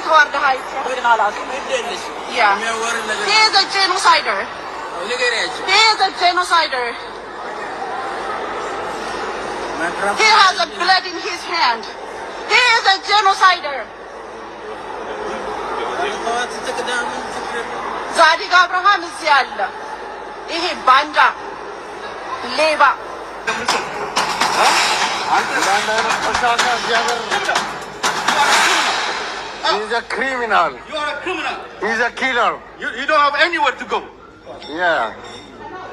toward the heights. Yeah. He is a genocider. He is a genocider. He has a blood in his hand. He is a genocider. Zadig Abraham is yalla. He banda. Leva. He's a criminal. You are a criminal. He's a killer. You don't have anywhere to go. Yeah.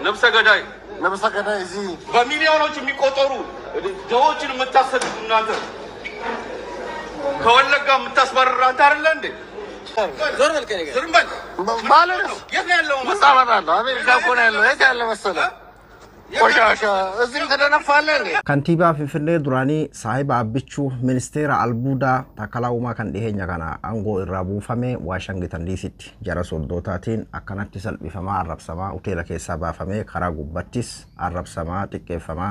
ነፍሰ ገዳይ ነፍሰ ገዳይ እዚህ በሚሊዮኖች የሚቆጠሩ ጀዎችን የምታሰድ እናንተ ከወለጋ የምታስባረር አንተ አይደለ እንዴ? ዞር በል ከኔ ጋር ዞር በል ማለት ነው። የት ነው ያለው? መሳባታለሁ አሜሪካ እኮ ነው ያለው። የት ያለ መሰለህ? ቆሻሻ እዚህ ተደነፋለህ እንዴ? ከንቲባ ፍንፍኔ ዱራኒ ሳሂባ አብቹ ሚኒስቴር አልቡዳ ታከላውማ ከን ዲሄኛ ከና አንጎ ኢራቡ ፈሜ ዋሽንግተን ዲሲቲ ጀራ ሶልዶታቲን አከናቲ ሰልቢፈማ አረብሰማ ሆቴል ኬሳ ባፈሜ ከራ ጉባቲስ አረብሰማ ጥቄፈማ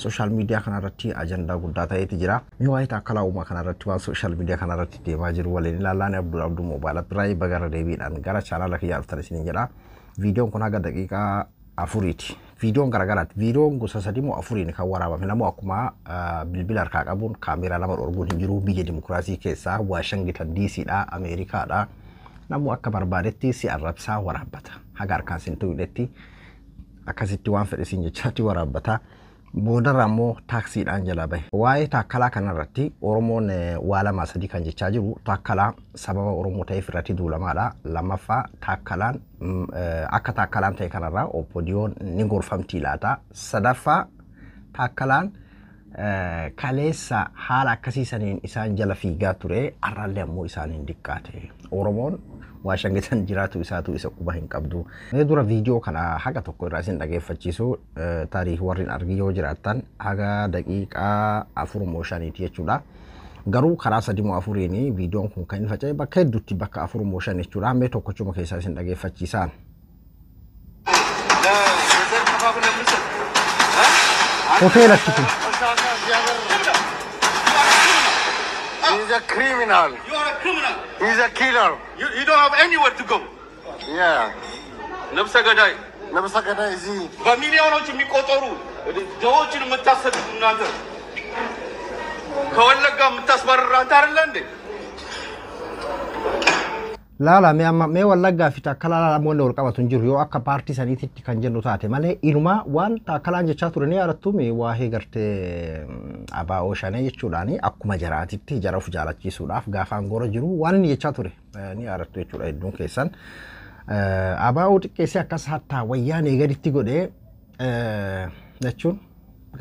ሶሻል ሚዲያ ከናረቲ አጀንዳ ጉዳታ የትጅራ ሚዋይ ታከላውማ ከናረቲ ዋን ሶሻል ሚዲያ ከናረቲ ዴማጅር ወለኒ ላላኒ አብዱ ሞባይል ብራይ በጋራ ዴቢዳን ጋራ ቻናል ለከያ አፍተረሲን እንጀራ ቪዲዮን ኮና ጋ ደቂቃ አፉሪቲ ቪዲዮን ጋራጋራት ቪዲዮን ጎሰሰዲሞ አፉሪን ካወራባ ለሞ አኩማ ቢልቢላር ካቀቡን ካሜራ ለማር ኦርጉን እንጅሩ ቢየ ዲሞክራሲ ኬሳ ዋሽንግተን ዲሲ ዳ አሜሪካ ዳ ነሞ አከባርባደቲ ሲአረብሳ ወራበታ ሀጋር ካንሲንቱ ይደቲ አካሲቲ ዋን ፈዲሲን ቻቲ ወራበታ ቦደራሞ ታክሲ ዳንጀላ ባይ ዋይ ታከላ ከነረቲ ኦሮሞን ዋላ ማሰዲ ካንጀቻ ጅሩ ታከላ ሰበባ ኦሮሞ ታይፍራቲ ዱለማላ ለማፋ ታከላን አካ ታከላን ታይከነራ ኦፖዲዮን ኒጎርፋምቲ ላታ ሰዳፋ ታከላን ካሌሳ ሐላ ከሲሰኔን ኢሳን ጀለፊ ጋቱሬ አራለሞ ኢሳን እንዲቃቴ ኦሮሞን ዋሽንግተን ጅራቱ ኢሳቱ ኢሰቁባ hinqabdu dura video kana haga tokko rasin dhageeffachiisu taariikh warrin argiyoo jiraatan haga daqiiqa afur mooshaniti jechuudha garuu karaa sadimoo afuriini videoon kun kan faca'e bakka hedduutti bakka afur mooshan jechuudha mee tokkochuma keessaa isin dhageeffachiisaan hoteelatti kun He's a criminal. You are a criminal. He's a killer. You don't have anywhere to go. Yeah. ነፍሰ ገዳይ ነፍሰ ገዳይ እዚህ በሚሊዮኖች የሚቆጠሩ ጀዎችን የምታሰድ እናንተ ከወለጋ የምታስባረር አንተ አይደለ እንዴ? ላላ ሜ ወለጋ ፊታ ከላላ ሞንደ ወልቀባቱን ጅሩ ዮ አካ ፓርቲ ሰኒቲ ከንጀኑ ታቴ ማለ ኢሉማ ዋን ታከላን ጀቻ ቱረኒ አረቱም ዋሄ ገርቴ አባ ኦሻኔ ይቹዳኒ አኩማ ጀራቲቲ ጀራፉ ጃላቺ ሱዳፍ ጋፋን ጎረ ጅሩ ዋንን የቻ ቱረ ኒ አረቱ ይቹዳ ይዱን ከሰን አባ ኦጥቄሲ አካሳታ ወያኔ ገዲቲ ጎዴ ነቹን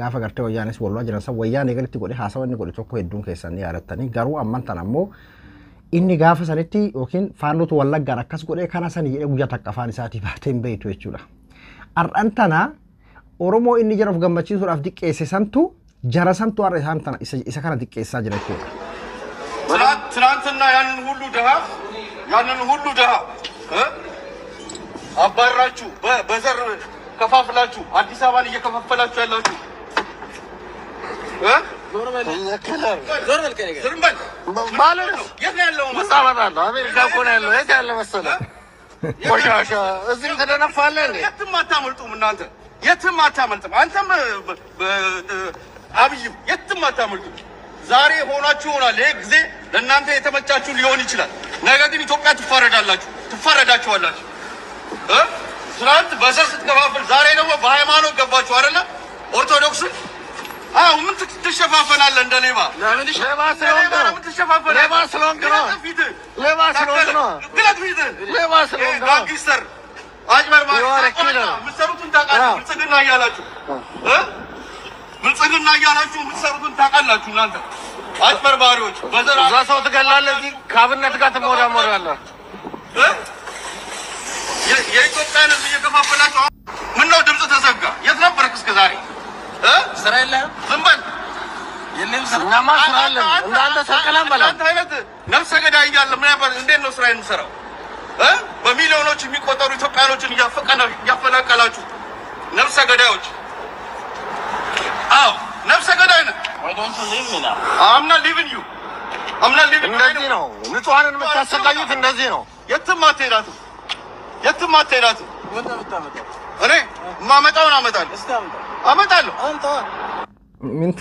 ጋፋ ገርቴ ወያኔስ ወሏ ጀራሳ ወያኔ ገዲቲ ጎዴ ሐሳወኒ ጎዴ ቶኮ ይዱን ከሰን ኒ አረተኒ ጋሩ አማንታናሞ inni gaafa sanitti yookiin faannotu wallaggaa akkas godhee kana sani jedhee guyyaa taqqafaan isaatii baateen beeytu jechuudha. Ar'antana Oromoo inni jaraaf gammachiisuudhaaf diqqeesse santu jara santu har'a isaan tana isa kana diqqeessaa jira jechuudha. ትናንትና ያንን ሁሉ ድሃ አባራችሁ በዘር ከፋፍላችሁ አዲስ አበባን እየከፋፈላችሁ ያላችሁ ዞር በል ከኔ ጋር ዞር በል ማለት ነው። የት ነው ያለው? መሳባታለሁ አሜሪካ እኮ ነው ያለው። የት ያለ መሰለህ? ቆሻሻ እዚህ ተደነፋለህ እንዴ? የትም አታመልጡም እናንተ የትም አታመልጡም። አንተም አብይም የትም አታመልጡም። ዛሬ ሆናችሁ ይሆናል። ይሄ ጊዜ ለእናንተ የተመቻችሁ ሊሆን ይችላል። ነገ ግን ኢትዮጵያ ትፋረዳችኋላችሁ። ትናንት በዘር ስትከፋፍል ዛሬ ደግሞ በሃይማኖት ገባችሁ አይደለ? ኦርቶዶክስ ምን ትሸፋፈናለህ እንደ ሌባ? ለምን ሌባ ስለሆንክ ነው። ጋንግስተር አጭበርባሪ የምትሰሩትን ታውቃላችሁ። ብልጽግና እያላችሁ የምትሰሩትን ታውቃላችሁ። እናንተ አጭበርባሪዎች እዛ ሰው ትገላለህ፣ እዚህ ከአብነት ጋር ትሞዳሞዳለህ። የኢትዮጵያን ሕዝብ እየከፋፈላችሁ ምነው ድምፅ ተዘጋ? የት ነበርክ እስከ ዛሬ? ስራ የለህም? ዝም በል። እኛማ ስራ አለን። እንዳንተ ሰቀለን በላ። አንተ አይነት ነፍሰ ገዳይ እያለ ምን ያባል? እንዴት ነው ስራ የምሰራው? በሚሊዮኖች የሚቆጠሩ ኢትዮጵያኖችን እያፈናቀላችሁ ነፍሰ ገዳዮች። ነፍሰ ገዳይ ነህ። I'm not leaving you. አምናል እንደዚህ ነው ንጹሃንን የምታሰቃዩት እንደዚህ ነው የትም አትሄዳትም የትም አትሄዳትም እኔ ማመጣውን አመጣለሁ ምን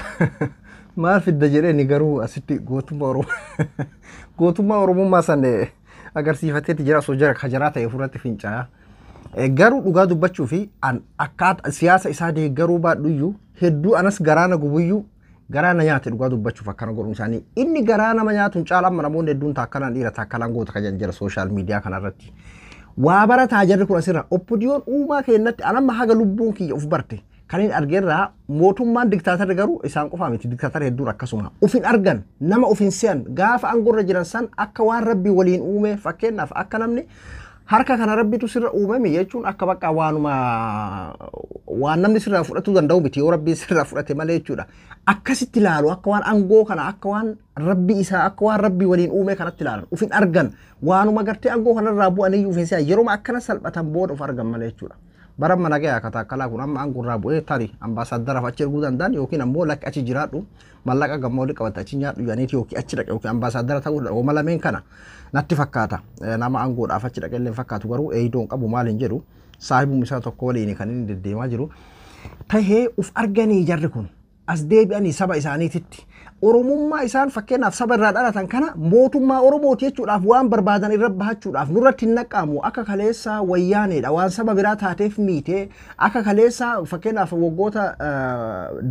ማል fi dajereni garu asitti gootuma oromummaa san agarsiifateeti jira so jara kajaraa ta'e furatti fincaa garuu dhugaa dubbachuu fi akkaataa siyaasa isaa deeggaruu baadhuyyuu hedduu anas garaana gubuyyuu garaana nyaate dhugaa dubbachuuf akkana godhuun isaanii inni garaa nama nyaatuun caalaan namoonni hedduun taakkalaan dhiira taakkalaan goota kajan jira sooshaal miidiyaa kanarratti waa barataa jarri kun asirra oppidiyoon uumaa keenyatti anamma haga lubbuun kiyya uf barte kanin argeerraa mootummaan diktaatarri garuu isaan qofaa miti diktaatarri hedduun akkasuma ufin argan nama ufin se'an gaafa angorra jiran san akka waan rabbii waliin uume fakkeenyaaf akka namni harka kana rabbitu sirra uumame jechuun akka bakka waan namni sirraa fudhatu danda'u miti yoo rabbii sirraa fudhate malee jechuudha akkasitti ilaalu akka waan angoo kana akka waan rabbii isaa akka waan rabbii waliin uume kanatti ilaalan ufin argan waanuma gartee angoo kanarraa bu'anii ufin se'an yeroo akkana salphatan booda uf argan malee jechuudha baram mana gaya kata kala kun amma angurra bu'e tari ambassadara faccer gudan dan yokin ammo lak achi jiraadu mallaka gammoodi qabata achi nyaadu yaniti yoki achi dhaqe yoki ambassadara ta'u o malamen kana natti fakkaata nama angoodha achi dhaqe illee fakkaatu garuu eeyidoon qabu maalin jedhu saahibu misaa tokko waliin kan inni deddeemaa jiru tahee uf arganii jarri kun as deebi'anii saba isaaniititti oromummaa isaan fakkeenyaaf saba irraa dhalatan kana mootummaa oromooti jechuudhaaf waan barbaadan irra bahachuudhaaf nurratti hin naqaamu akka kaleessa wayyaaneedha waan saba biraa taateef miitee akka kaleessa fakkeenyaaf waggoota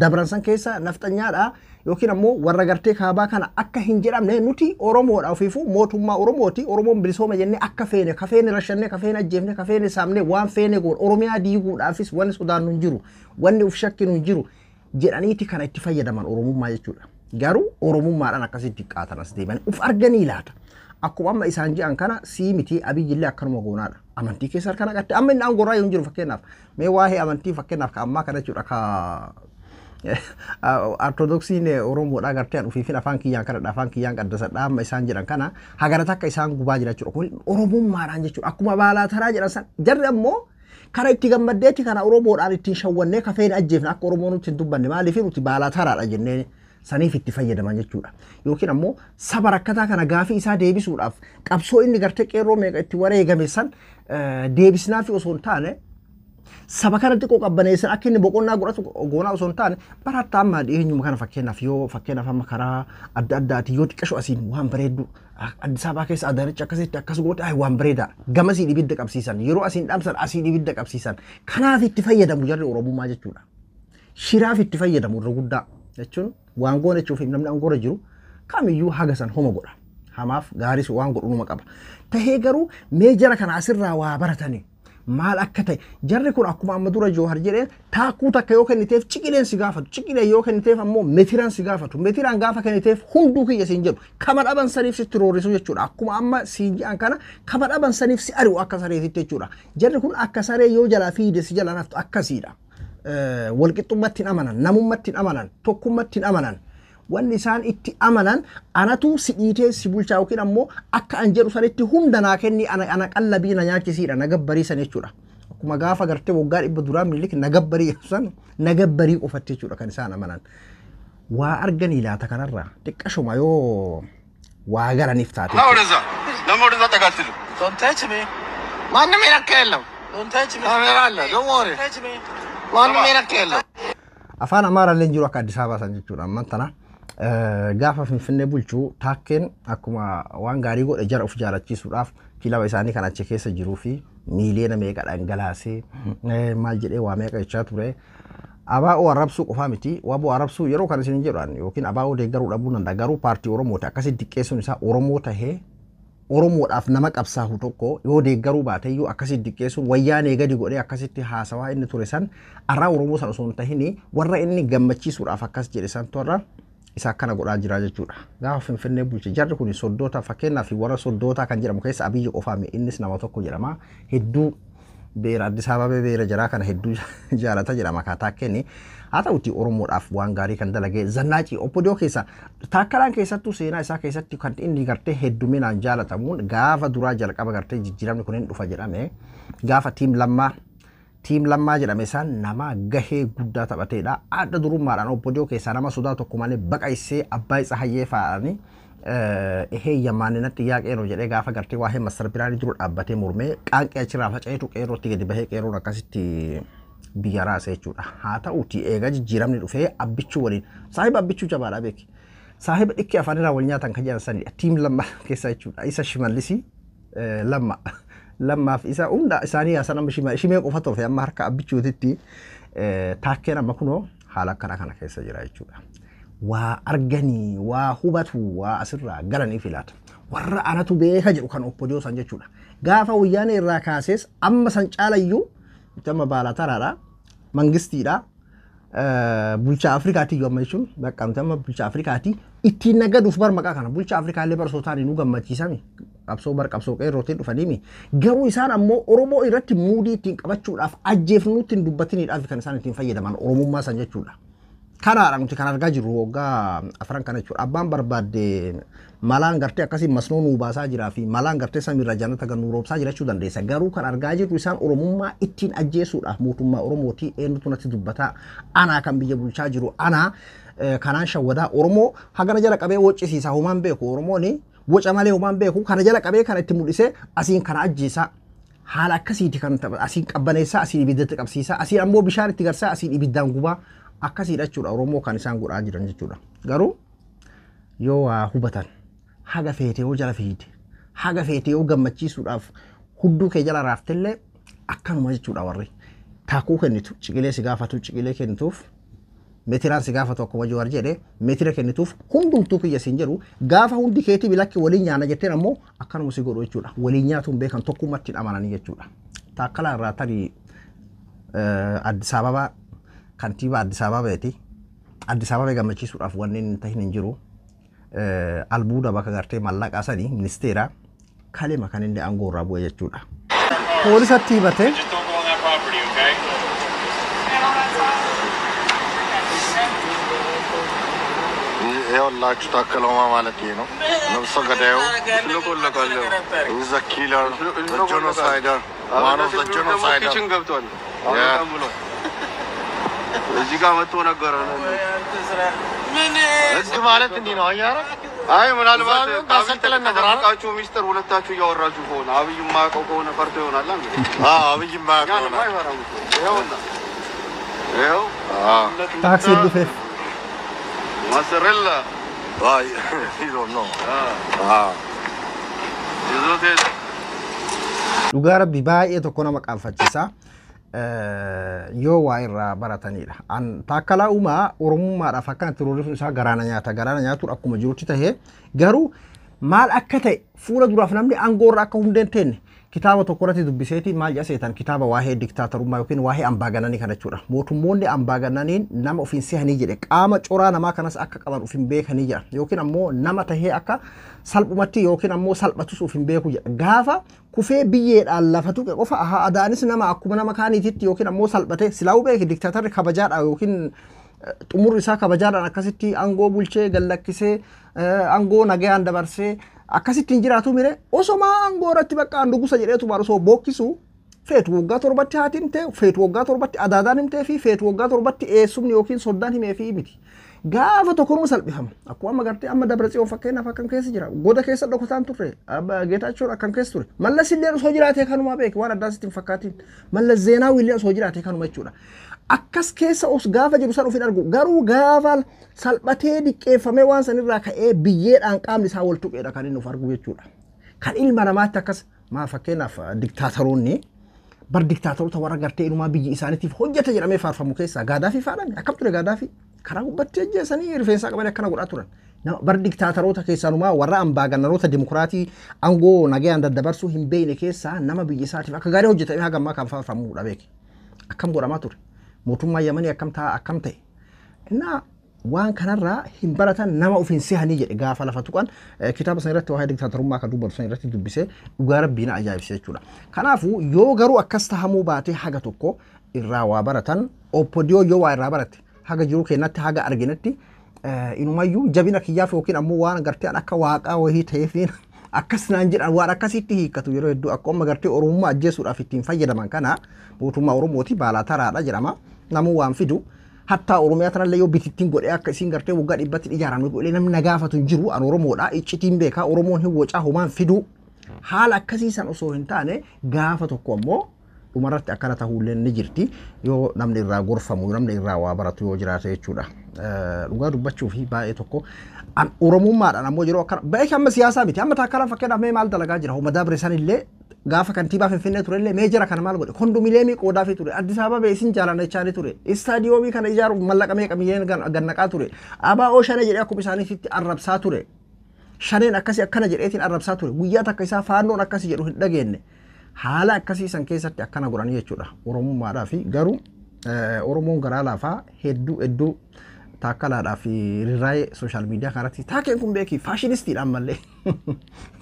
dabransan keessa nafxanyaadha yookiin ammoo warra gartee kaabaa kana akka hin jedhamne nuti oromoodha ofiifu mootummaa oromooti oromoon bilisooma jennee akka feene kafeene rashannee kafeene ajjeefne kafeene saamne waan feene goon oromiyaa diiguudhaafis wanni sodaannu hin jiru wanni uf shakkinu hin jiru jedhaniiti kana itti fayyadaman oromummaa jechuudha garuu oromummaadhaan akkasitti qaatan as deeman uf arganii laata akkuma amma isaan ji'an kana sii miti abiyyillee akkanuma goonaadha amantii keessa kana qatte amma inni angorraa yoo jiru fakkeenyaaf mee waa'ee amantii fakkeenyaaf ka ammaa kana jechuudha ka ortodoksiin oromoodhaa gartee ufiifin afaan kiyyaan kana afaan kiyyaan qaddasadha amma isaan jedhan kana hagarata akka isaan gubaa jira jechuudha kun oromummaadhaan jechuudha akkuma baalaa taraa jedhan san jarri ammoo kara itti gammaddeetti kana oromoodhaan ittiin shawwannee kafeen ajjeefna akka oromoon nuti hin dubbanne maaliif nuti baalaa taraadha jennee saniif itti fayyadaman jechuudha yookiin ammoo saba rakkataa kana gaafii isaa deebisuudhaaf qabsoo inni gartee qeerroo meeqa itti wareegame san deebisnaafi osoo hin taane saba kanatti qabbaneessan akka inni boqonnaa godhatu goonaa osoo hin taane baratta amma dhiyeenyuma kana fakkeenyaaf amma karaa adda addaati yoo xiqqasho asiin waan bareeddu Addis Ababaa keessa adaricha akkasitti akkas goote waan bareeda gamasii ibidda qabsiisan yeroo asiin dhaamsan asiin ibidda qabsiisan kanaaf itti fayyadamu jarri oromummaa jechuudha shiraaf itti fayyadamu irra guddaa jechuun waan goone jechuuf namni angora jiru kamiyyuu hagasan homa godha hamaaf gaaris waan godhu numa qaba tahee garuu mee jara kana asirraa waa baratanii maal akka ta'e jarri kun akkuma amma dura Joohar jedheen taakuu takka yoo kenniteef ciqileen si gaafatu ciqilee yoo kenniteef ammoo metiraan si gaafatu metiraan gaafa kenniteef hunduu kiyya siin jedhu kama dhaban saniif si tiroorisu jechuudha akkuma amma siin jedhan kana kama dhaban saniif si ari'u akka sareetitti jechuudha jarri kun akka saree yoo jalaa fiide si jala naftu akkasiidha walqixxummatti hin amanan namummatti hin amanan tokkummatti hin amanan wanni isaan itti amanan anatu si dhiitee si bulchaa yookiin ammoo akka an jedhu sanitti hunda naa kenni ana qallabii na nyaachisiidha na gabbarii san jechuudha akkuma gaafa gartee waggaa 100 duraa milik na gabbarii san na gabbarii qofatte jechuudha kan isaan amanan waa arganii laata kanarraa xiqqashuma yoo waa garaniif taate ለሞደዛ ተጋትሉ don't touch me ማንም ይነካየለም don't touch me ካሜራለ don't worry ማንም ይነካየለም afaan amaaraallee jiru akka Addis Ababaa san jechuudha amman tana gaafa Finfinnee bulchuu taakkeen akkuma waan gaarii godhe jara of jaalachiisuudhaaf kilaba isaanii kan achi keessa jiruu fi miiliyoona meeqa dhangalaasee maal jedhee waa meeqa jechaa ture abaa'oo arrabsuu qofaa miti waaboo arrabsuu yeroo kan isin jedhan yookiin abaa'oo deeggaruu dhabuu danda'a garuu paartii Oromooti akkasitti diqqeessuun isaa Oromoo tahee Oromoodhaaf nama qabsaa'u tokko yoo deeggaruu baate iyyuu akkasitti diqqeessuun wayyaanee gadi godhee akkasitti haasawaa inni ture san arraa Oromoo san osoo hin tahini warra inni gammachiisuudhaaf akkas jedhe san torra isa akkana godhaa jira jechuudha gaafa Finfinnee bulche jarri kun soddoota fakkeenyaaf warra soddoota kan jedhamu keessa Abiyyi qofaami innis nama tokko jedhama hedduu beera Addis Ababaa beera jaraa kana hedduu jaalata jedhama kaataa kenni haa ta'uti Oromoodhaaf waan gaarii kan dalagee Zannaacii Oppodiyoo keessa taakkalaan keessattuu seenaa isaa keessatti kan inni gartee hedduminaan jaalatamuun gaafa duraa jalqaba gartee jijjiiramni kun hin dhufa jedhame gaafa tiim lammaa jedhame isaan nama gahee guddaa taphateedha adda durummaadhaan Oppodiyoo keessaa nama sodaa tokko malee baqaysee Abbaay Tsahayyee fa'aanii Ihe yammaanina xiyaa qeeroo jedhee gaafa gartee waa'ee masar biraanii jiru dhaabbatee mormee qaanqee achirraa faca'eetu qeerootti gadi bahee qeeroon akkasitti biyya raasa jechuudha. Haa ta'uuti eega jijjiiramni dhufee abbichuu waliin saahiba abbichuu jabaadhaa beeki. Saahiba dhikkee afaan irraa wal nyaatan kan jedhan sanidha. Tiim lamma keessa jechuudha. Isa Shimallisii lammaaf isa hunda isaanii yaasan amma shimee qofa tolfe amma harka abbichuutitti taakkeen amma kunoo haala kana keessa jira jechuudha. Waa arganii waa hubatu waa asirraa galanii filaata. Warra anatu beeka jedhu kan oppodiyoo san jechuudha. Gaafa wayyaanee irraa kaasees amma san caalayyuu jama baalaa taraadha mangistiidha bulchaa Afrikaatii yoo jechuun bakka amma bulchaa Afrikaatii ittiin nagaduuf bar maqaa kana bulchaa Afrikaallee barsootaan nu gammachiisami qabsoo qeerrootiin dhufaniimi garuu isaan ammoo Oromoo irratti muudii ittiin qabachuudhaaf ajjeefnuutti hin dubbatiniidhaaf kan isaan ittiin fayyadaman Oromummaa san jechuudha. Kanaadha nuti kan argaa jirru waggaa afran kana jechuudha. Abbaan barbaadde malaan gartee akkasii masnoo nuu baasaa jiraa fi malaan gartee samiirra jannata kan nuu roobsaa jirachuu dandeessa. Garuu kan argaa jirru isaan Oromummaa ittiin ajjeesuudhaaf mootummaa Oromootii eenyutu natti dubbataa anaa kan biyya bulchaa jiru anaa kanaan shawwadaa Oromoo hagana jala qabee woccisiisa homaan beeku Oromooni woca malee homaan beeku kana jala qabee kana itti mul'isee asiin kana ajjeesaa haala akkasiiti kan asiin qabbaneessaa asiin ibiddatti qabsiisaa asiin ammoo bishaan itti garsaa asiin ibiddaan gubaa akkasiidha jechuudha Oromoo kan isaan godhaa jiran jechuudha. Garuu yoo waa hubatan haga feetee yoo jala fiide haga feetee yoo gammachiisuudhaaf hudduu kee jala raaftellee akkanuma jechuudha warri taakuu kennitu ciqilee si gaafatu ciqilee kennituuf meetiraan si gaafatu akkuma Jawaar jedhee meetira kennituuf hundumtuu kiyya siin jedhu gaafa hundi keetii bilakki waliin nyaana jetteen ammoo akkanuma si godhu jechuudha. Waliin nyaatuun beekan tokkummatti amananii jechuudha. Taakkala irraa tarii Addis Ababaa kantiibaa Addis Ababaati. Addis Ababaa gammachiisuudhaaf wanni hin tahin hin jiru. Albuuda bakka gartee mallaqaa sanii ministeera kalima kan inni aangoo irraa bu'e jechuudha. Poolisatti himatee ሁላችሁ ታከለውማ ማለት ነው። ነፍሰ ገዳዩ ዘ ኪለር ዘ ጄኖሳይደር ዋን ኦፍ ዘ ጄኖሳይደር ኪችን ገብቷል። እዚህ ጋር መጥቶ ነገረ ምን ህግ ማለት እንዲህ ነው አያራ አይ ምናልባት ታሰልጥለን ነገር አልቃችሁ ሚስጥር ሁለታችሁ እያወራችሁ ከሆነ አብይ ማቀው ከሆነ ፈርቶ ይሆናል እንዴ? አብይ ማቀው ነው ይኸው ታክሲ ዱፌፍ Mozzarella. Vai, you don't know. Dhugaa rabbi baay'ee tokko nama qaanfachiisa. Yoo waa irraa baratanidha. Taakkalaa uumaa Oromummaadhaaf akkanatti roorriin isaa garaana nyaata. Garaana nyaatuun akkuma jirutti tahee garuu maal akka ta'e fuula duraaf namni aangoo irraa akka hundeen teenne kitaaba tokko irratti dubbiseeti maal jedhaseetan kitaaba waa'ee diktaatorummaa yookiin waa'ee ambaagananii kana jechuudha. Mootummoonni ambaagananiin nama ofiin sehanii jedhe qaama coraa namaa kanas akka qaban ofiin beekanii jedha yookiin ammoo nama tahee akka salphumatti yookiin ammoo salphatus ofiin beeku jedha. Gaafa kufee biyyeedhaan lafa tuqe qofa adaanis nama akkuma nama kaaniititti yookiin ammoo salphate silaa'uu beeki diktaatarri kabajaadha yookiin xumurri isaa kabajaadhaan akkasitti aangoo bulchee gallakkisee aangoo nagayaan dabarsee akkasittiin jiraatu mire osoma aangoo irratti bakka andugusa jedheetu baarusoo bookkisu feetu waggaa torbatti haatiin ta'e feetu waggaa torbatti adaadaan himtee fi feetu waggaa torbatti eessumni yookiin soddaan himee fi miti. Gaafa tokkoon salphifama akkuma amma gartee amma Dabratsiyoon fakkeenyaaf akkam keessa jira goda keessa dhokataan turre Geetaachoon akkam keessa ture Mallas illee osoo jiraatee kanuma beeki waan addaas ittiin fakkaatiin Mallas Zeenaawii illee osoo jiraatee kanuma jechuudha. Akkas keessa os gaafa jiru san ofiin argu garuu gaafa salphatee diqqeeffamee waan sanirraa ka'ee biyyeedhaan qaamni isaa wal tuqeedha kan inni of argu jechuudha. Kan ilma namaatti akkas maa fakkeenyaaf diktaatoroonni bar diktaatoroota warra gartee inumaa biyyi isaaniitiif hojjeta jedhamee faarfamu keessaa Gaadaafii faadhaan akkam ture Gaadaafii karaa gubbatti ajjeesanii rifeensaa qabanii akkana godhaa turan. Bar diktaatoroota keessaanumaa warra ambaagannaroota dimokiraatii aangoo nagayaan daddabarsuu hin beekne keessaa nama biyyi isaatiif akka gaarii hojjetamee haga ammaa kan faarfamuudha beeki. Akkam godhamaa ture. Mootummaa Yamanii akkam ta'e. Innaa waan kanarraa hin baratan nama ofiin sehanii jedhe gaafa lafa tuqan kitaaba san irratti waa'ee diktaatorummaa kan dubbatu san irratti dubbisee dhugaa rabbiin ajaa'ibsiise jechuudha. Kanaafuu yoo garuu akkas tahamuu baatee haga tokko irraa waa baratan oppodiyoo yoo waa irraa baratte haga jiru keenyatti haga arginetti inumayyuu jabina kiyyaaf yookiin ammoo waan gartee akka waaqaa wahii ta'eefiin akkas naan jedhan waan akkasitti hiikkatu yeroo hedduu akkuma gartee Oromummaa ajjeesuudhaaf ittiin fayyadaman kana mootummaa Oromooti baalaa taraadha jedhama namuu waan fidu hatta oromiyaa tan illee yoo bitittiin godhee akka isin gartee waggaa dhibbatti ijaarame godhee namni nagaafatu hin jiru an oromoodha iccitiin beeka oromoon hin wocaa homaan fidu haala akkasiisan osoo hin taane gaafa tokko ammoo dhumarratti akkana ta'uulleen ni jirti yoo namni irraa gorfamu namni irraa waa baratu yoo jiraate jechuudha dhugaa dubbachuu fi baay'ee tokko an oromummaadhaan ammoo yeroo akkana baay'ee amma siyaasaa miti amma taakkaraa fakkeenyaaf mee maal dalagaa jira homa dabre san illee gaafa kantiibaa finfinnee ture illee meejara kana maal godhe kondomineemii qoodaa fi ture Addis Ababa isin jaalannechaani ture istaadiyoomii kana ijaaru mallaqa meeqa miyyeen gannaqaa ture abaa oshane jedhee akkuma isaaniitti arrabsaa ture shaneen akkasii akkana jedheetiin arrabsaa ture guyyaa takka isaa faannoon akkasii jedhu hin dhageenye haala akkasii san keessatti akkana godhanii jechuudha oromummaadhaa fi garuu oromoon garaa laafaa hedduu taakkalaadhaa fi rirraayee sooshaal miidiyaa kanatti taakeen kun beekii faashinistiidhaan mallee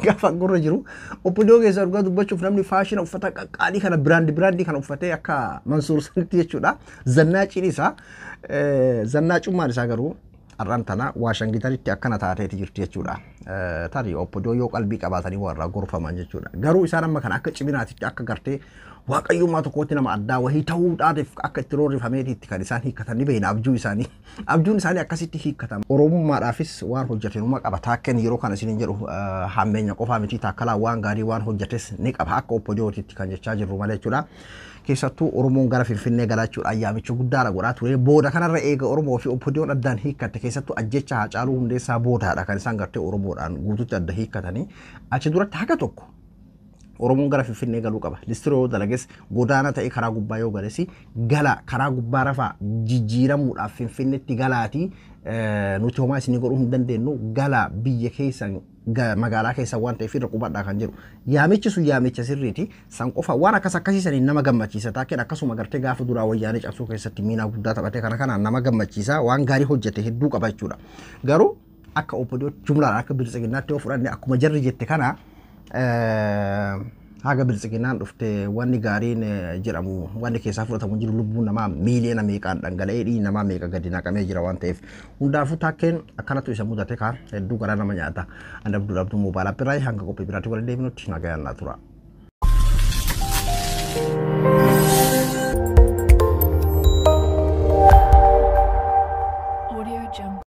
gaafa gurra jiru oppidoo keessa dhugaa dubbachuuf namni faashina uffata qaqqaalii kana biraandii kana uffatee akka Mansuur sanitti jechuudha zannaaciin isaa zannaacummaan isaa garuu arran tana Waashingitanitti akkana taateeti jirti jechuudha tarii oppidoo yoo qalbii qabaatanii warraa gorfaman jechuudha garuu isaan amma kana akka ciminaatitti akka gartee waaqayyummaa tokkotti nama addaa wahii ta'uudhaaf akka itti roorrifameetitti kan isaan hiikkatan ni beekna abjuun isaanii akkasitti hiikkatan oromummaadhaafis waan hojjetanuma qaba taakkeen yeroo kana isin jedhu hammeenya qofaa miti taakkalaa waan gaarii waan hojjetes ni qaba akka oppidootitti kan jechaa jirru malee jechuudha keessattuu oromoon gara finfinnee galaachuudha ayyaamicha guddaadha godhaa ture booda kanarra eega oromoo fi oppidoon addaan hiikkatte keessattuu ajjecha Haacaaluu Hundeessaa boodaadha kan isaan gartee oromoodhaan guututti adda hiikkatanii achi duratti haga tokko oromoon gara finfinnee galuu qaba listiroo dalages godaana ta'e karaa gubbaa yoo galesi gala karaa gubbaa rafaa jijjiiramuudhaaf finfinneetti galaatii nuti homaa isin godhuu hin dandeenyu gala biyya keessan magaalaa keessa waan ta'eef irra qubadhaa kan jiru yaamichi sun yaamicha sirriiti san qofa waan akkasiisan nama gammachiisa taakeen akkasuma gartee gaafa duraa wayyaanee cabsuu keessatti miinaa guddaa taphatee kana nama gammachiisa waan gaarii hojjete hedduu qaba jechuudha garuu akka oppidoo jumlaan akka biltsiginnaatti yoo fudhanne akkuma jarri jette kana haga biltsiginnaan dhufte wanni gaariin jedhamu wanni keessaa fudhatamu jiru lubbuun namaa miiliyoona meeqaan dhangala'ee dhiigni namaa meeqa gadi naqamee jira waan ta'eef hundaafuu taakkeen akkanatu isa mudate kaa hedduu garaa nama nyaata an Abdul Abduu Mubaalaa Biraay hanga qophii biraatti waliin deebinutti nagayaan naa tura.